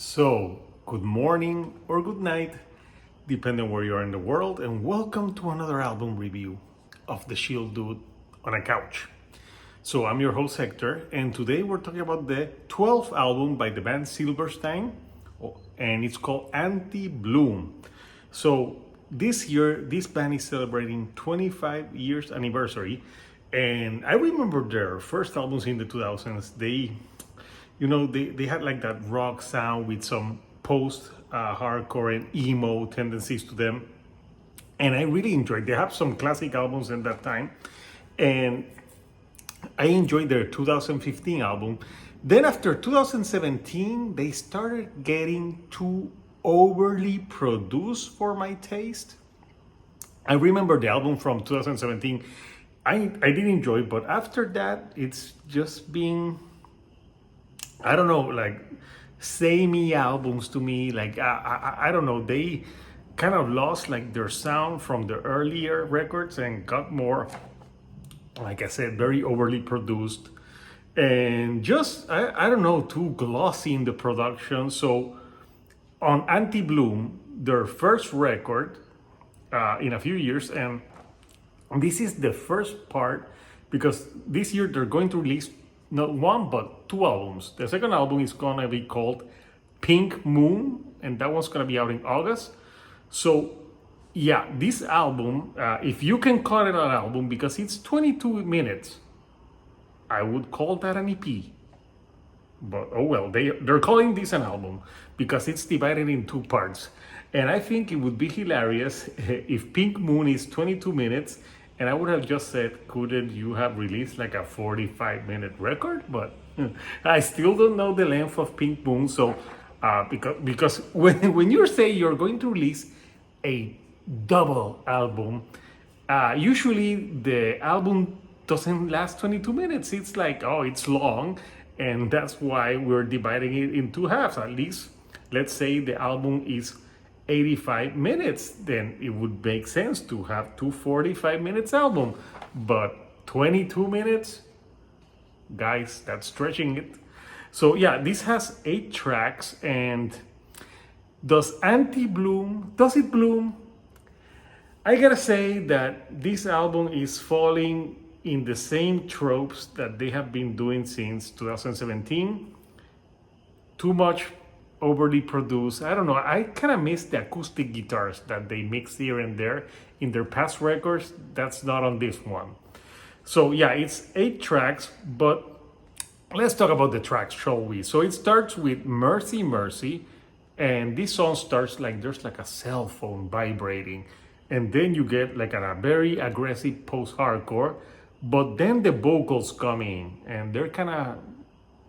So, good morning or good night, depending where you are in the world, and welcome to another album review of The Shield Dude on a Couch. So, I'm your host Hector, and today we're talking about the 12th album by the band Silverstein, and it's called Anti-Bloom. So, this year, this band is celebrating 25 years anniversary, and I remember their first albums in the 2000s. They had like that rock sound with some post hardcore and emo tendencies to them, and I really enjoyed. They have some classic albums in that time, and I enjoyed their 2015 album. Then after 2017, they started getting too overly produced for my taste. I remember the album from 2017. I did enjoy, but after that, it's just been, I don't know, like samey albums to me. Like I don't know, they kind of lost like their sound from the earlier records and got more, like I said, very overly produced and just I don't know, too glossy in the production. So on Anti-Bloom, their first record in a few years, and this is the first part because this year they're going to release not one but two albums. The second album is gonna be called Pink Moon, and that one's gonna be out in August. So yeah, this album, if you can call it an album because it's 22 minutes, I would call that an EP. But oh well, they're calling this an album because it's divided in two parts. And I think it would be hilarious if Pink Moon is 22 minutes and I would have just said, couldn't you have released like a 45-minute record? But I still don't know the length of Pink Moon. So because when you say you're going to release a double album, usually the album doesn't last 22 minutes. It's like, oh, it's long. And that's why we're dividing it in two halves. At least, let's say the album is 85 minutes, then it would make sense to have two 45 minutes album. But 22 minutes, guys, that's stretching it. So yeah, this has 8 tracks. And does it bloom? I gotta say that this album is falling in the same tropes that they have been doing since 2017. Too much overly produced. I don't know. I kind of miss the acoustic guitars that they mix here and there in their past records. That's not on this one. So yeah, it's 8 tracks, but let's talk about the tracks, shall we? So it starts with Mercy Mercy, and this song starts like there's like a cell phone vibrating, and then you get like a very aggressive post-hardcore, but then the vocals come in and they're kind of,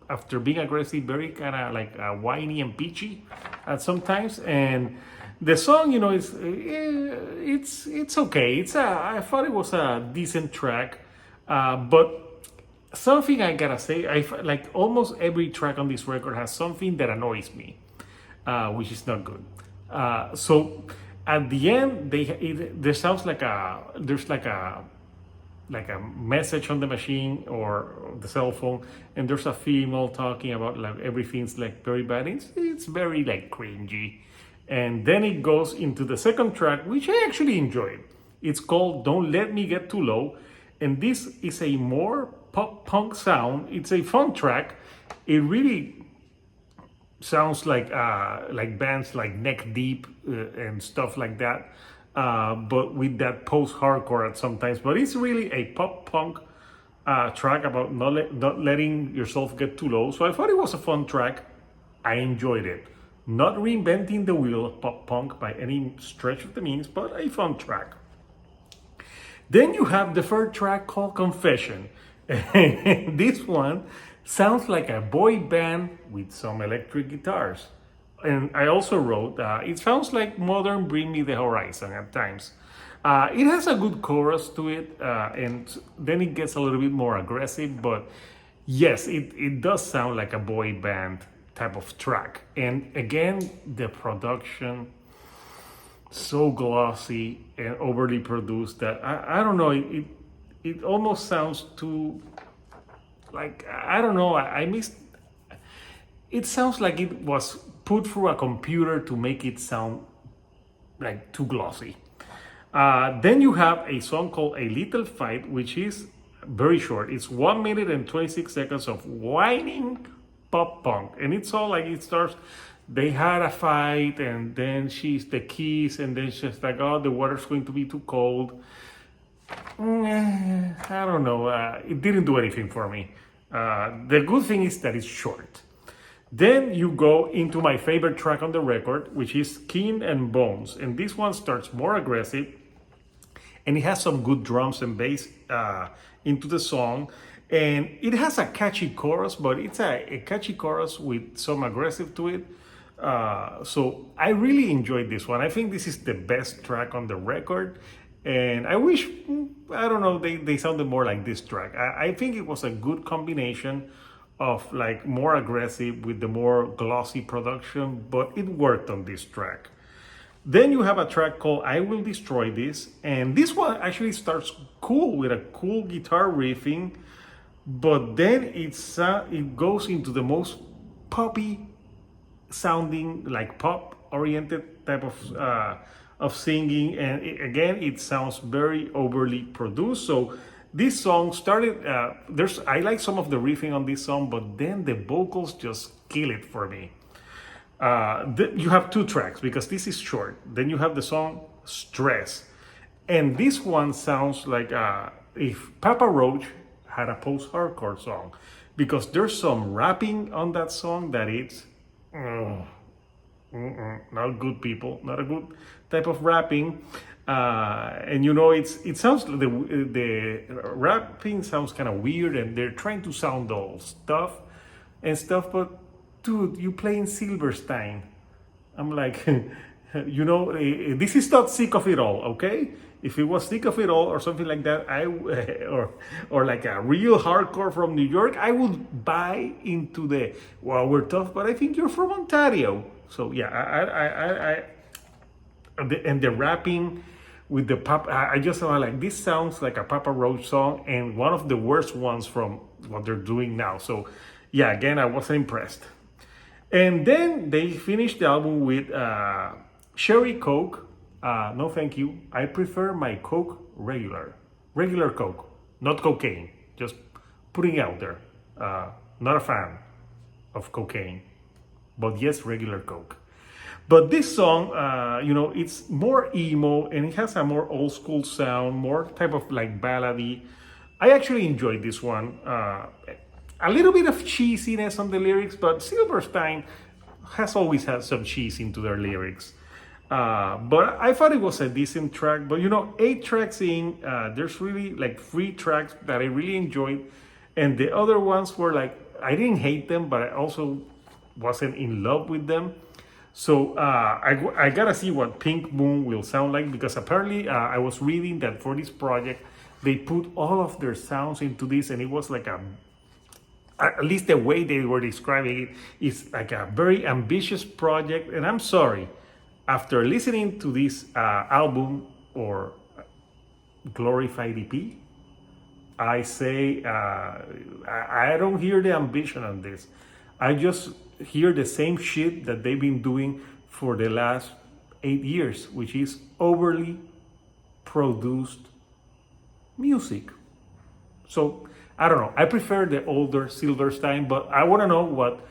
after being aggressive, very kind of like whiny and pitchy at sometimes. And the song, it's okay. I thought it was a decent track, but something I gotta say, like almost every track on this record has something that annoys me, which is not good. So at the end, there sounds like there's like a message on the machine or the cell phone, and there's a female talking about like everything's like very bad. It's very like cringy. And then it goes into the second track, which I actually enjoyed. It's called Don't Let Me Get Too Low, and this is a more pop punk sound. It's a fun track. It really sounds like bands like Neck Deep and stuff like that, but with that post-hardcore at sometimes. But it's really a pop punk track about not letting yourself get too low. So I thought it was a fun track. I enjoyed it. Not reinventing the wheel of pop punk by any stretch of the means, but a fun track. Then you have the third track called Confession. And this one sounds like a boy band with some electric guitars. And I also wrote, it sounds like modern Bring Me the Horizon at times. It has a good chorus to it, and then it gets a little bit more aggressive, but yes, it does sound like a boy band type of track. And again, the production, so glossy and overly produced that I don't know, it almost sounds too, like, I don't know, I missed, it sounds like it was put through a computer to make it sound like too glossy. Then you have a song called A Little Fight, which is very short. It's 1 minute and 26 seconds of whining pop punk. And it's all like it starts, they had a fight, and then she's the kiss, and then she's like, oh, the water's going to be too cold. I don't know. It didn't do anything for me. The good thing is that it's short. Then you go into my favorite track on the record, which is Skin and Bones. And this one starts more aggressive, and it has some good drums and bass into the song. And it has a catchy chorus, but it's a catchy chorus with some aggressive to it. So I really enjoyed this one. I think this is the best track on the record. And I wish, I don't know, they sounded more like this track. I think it was a good combination of like more aggressive with the more glossy production, but it worked on this track. Then you have a track called I Will Destroy This, and this one actually starts cool with a cool guitar riffing, but then it goes into the most poppy sounding, like pop oriented type of singing, and it sounds very overly produced. So this song started, I like some of the riffing on this song, but then the vocals just kill it for me. You have two tracks because this is short. Then you have the song Stress. And this one sounds like if Papa Roach had a post-hardcore song, because there's some rapping on that song that it's not good, people, not a good type of rapping. And you know, it sounds, the rapping sounds kind of weird, and they're trying to sound all stuff, but dude, you playing Silverstein. I'm like, you know, this is not Sick of It All, okay? If it was Sick of It All or something like that, or like a real hardcore from New York, I would buy into the, well, we're tough, but I think you're from Ontario. So yeah, and the rapping with the pop, I just thought like, this sounds like a Papa Roach song, and one of the worst ones from what they're doing now. So yeah, again, I wasn't impressed. And then they finished the album with Cherry Coke. No, thank you. I prefer my Coke regular Coke, not cocaine. Just putting it out there. Not a fan of cocaine, but yes, regular Coke. But this song, you know, it's more emo, and it has a more old school sound, more type of like ballady. I actually enjoyed this one. A little bit of cheesiness on the lyrics, but Silverstein has always had some cheese into their lyrics. But I thought it was a decent track. But you know, 8 tracks in, there's really like 3 tracks that I really enjoyed, and the other ones were like, I didn't hate them, but I also wasn't in love with them. So I gotta see what Pink Moon will sound like, because apparently I was reading that for this project they put all of their sounds into this, and it was like at least the way they were describing it is like a very ambitious project. And I'm sorry, after listening to this album or glorified EP, I say I don't hear the ambition on this. I just hear the same shit that they've been doing for the last 8 years, which is overly produced music. So I don't know. I prefer the older Silverstein, but I want to know what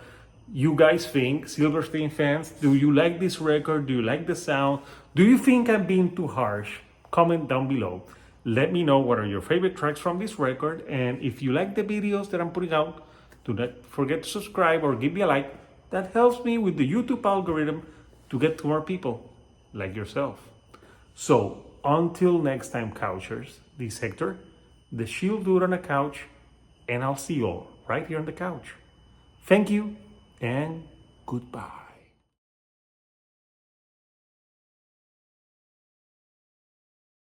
you guys think, Silverstein fans. Do you like this record? Do you like the sound? Do you think I'm being too harsh? Comment down below. Let me know what are your favorite tracks from this record, and if you like the videos that I'm putting out, do not forget to subscribe or give me a like. That helps me with the YouTube algorithm to get to more people like yourself. So until next time, Couchers, this is Hector, the Shield Dude on a couch, and I'll see you all right here on the couch. Thank you and goodbye.